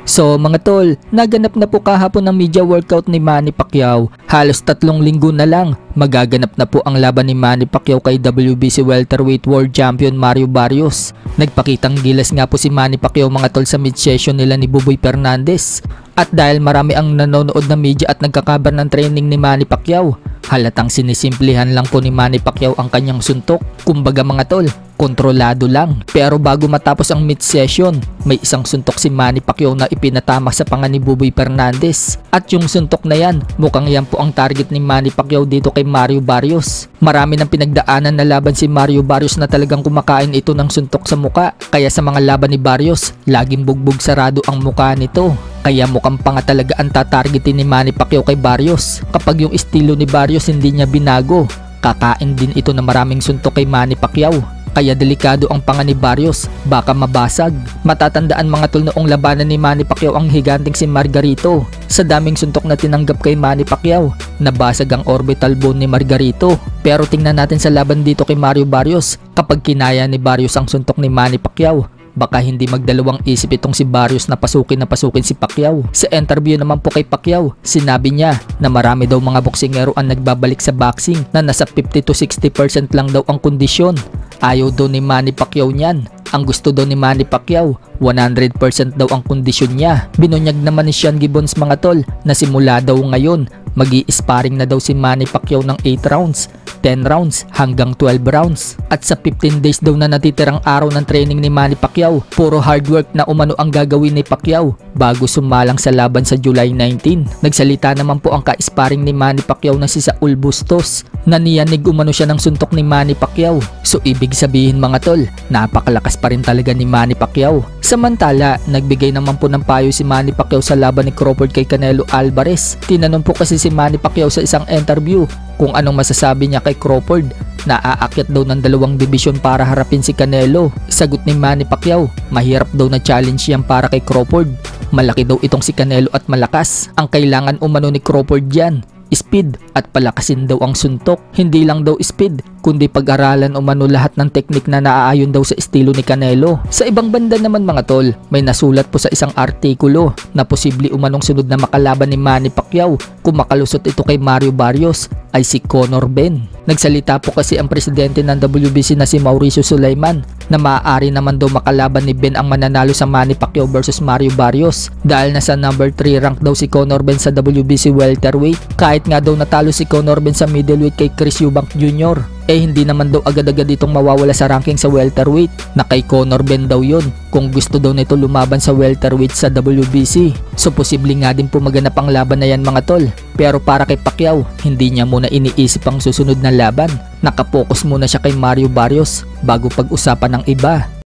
So mga tol, naganap na po kahapon ng media workout ni Manny Pacquiao. Halos 3 linggo na lang, magaganap na po ang laban ni Manny Pacquiao kay WBC Welterweight World Champion Mario Barrios. Nagpakitang gilas nga po si Manny Pacquiao mga tol sa mid-session nila ni Buboy Fernandez. At dahil marami ang nanonood na media at nagkakabar ng training ni Manny Pacquiao, halatang sinisimplihan lang po ni Manny Pacquiao ang kanyang suntok. Kumbaga mga tol, kontrolado lang. Pero bago matapos ang mid-session, may isang suntok si Manny Pacquiao na ipinatama sa panga ni Buboy Fernandez. At yung suntok na yan, mukhang yan po ang target ni Manny Pacquiao dito kay Mario Barrios. Marami ng pinagdaanan na laban si Mario Barrios na talagang kumakain ito ng suntok sa muka. Kaya sa mga laban ni Barrios, laging bugbog sarado ang muka nito. Kaya mukhang pa nga talaga ang tatargetin ni Manny Pacquiao kay Barrios. Kapag yung estilo ni Barrios hindi niya binago, kakain din ito na maraming suntok kay Manny Pacquiao. Kaya delikado ang panga ni Barrios, baka mabasag. Matatandaan mga tol noong labanan ni Manny Pacquiao ang higanting si Margarito. Sa daming suntok na tinanggap kay Manny Pacquiao, nabasag ang orbital bone ni Margarito. Pero tingnan natin sa laban dito kay Mario Barrios, kapag kinaya ni Barrios ang suntok ni Manny Pacquiao, baka hindi magdalawang isip itong si Barrios na pasukin si Pacquiao. Sa interview naman po kay Pacquiao, sinabi niya na marami daw mga boksingero ang nagbabalik sa boxing na nasa 50 to 60% lang daw ang kondisyon. Ayaw daw ni Manny Pacquiao niyan. Ang gusto daw ni Manny Pacquiao, 100% daw ang kondisyon niya. Binunyag naman ni Sean Gibbons mga tol na simula daw ngayon, magi-sparring na daw si Manny Pacquiao ng 8 rounds, 10 rounds hanggang 12 rounds. At sa 15 days daw na natitirang araw ng training ni Manny Pacquiao, puro hard work na umano ang gagawin ni Pacquiao bago sumalang sa laban sa July 19. Nagsalita naman po ang ka-sparring ni Manny Pacquiao na si Saul Bustos na niyanig umano siya ng suntok ni Manny Pacquiao. So ibig sabihin mga tol, napakalakas pa rin talaga ni Manny Pacquiao. Samantala, nagbigay naman po ng payo si Manny Pacquiao sa laban ni Crawford kay Canelo Alvarez. Tinanong po kasi si Manny Pacquiao sa isang interview kung anong masasabi niya kay Crawford na aakyat daw ng 2 division para harapin si Canelo. Sagot ni Manny Pacquiao, mahirap daw na challenge yan para kay Crawford. Malaki daw itong si Canelo at malakas. Ang kailangan umano ni Crawford yan, speed at palakasin daw ang suntok. Hindi lang daw speed, kundi pag-aralan umano lahat ng teknik na naaayon daw sa estilo ni Canelo. Sa ibang banda naman mga tol, may nasulat po sa isang artikulo na posible umanong sunod na makalaban ni Manny Pacquiao kung makalusot ito kay Mario Barrios ay si Conor Benn. Nagsalita po kasi ang presidente ng WBC na si Mauricio Sulaiman na maaari naman daw makalaban ni Benn ang mananalo sa Manny Pacquiao versus Mario Barrios dahil nasa number 3 rank daw si Conor Benn sa WBC welterweight. Kahit nga daw natalo si Conor Benn sa middleweight kay Chris Eubank Jr., hindi naman daw agad-agad itong mawawala sa ranking sa welterweight na kay Conor Benn daw yun kung gusto daw nito lumaban sa welterweight sa WBC. So posible nga din po maganap ang laban na yan mga tol. Pero para kay Pacquiao, hindi niya muna iniisip ang susunod na laban. Nakapokus muna siya kay Mario Barrios bago pag-usapan ng iba.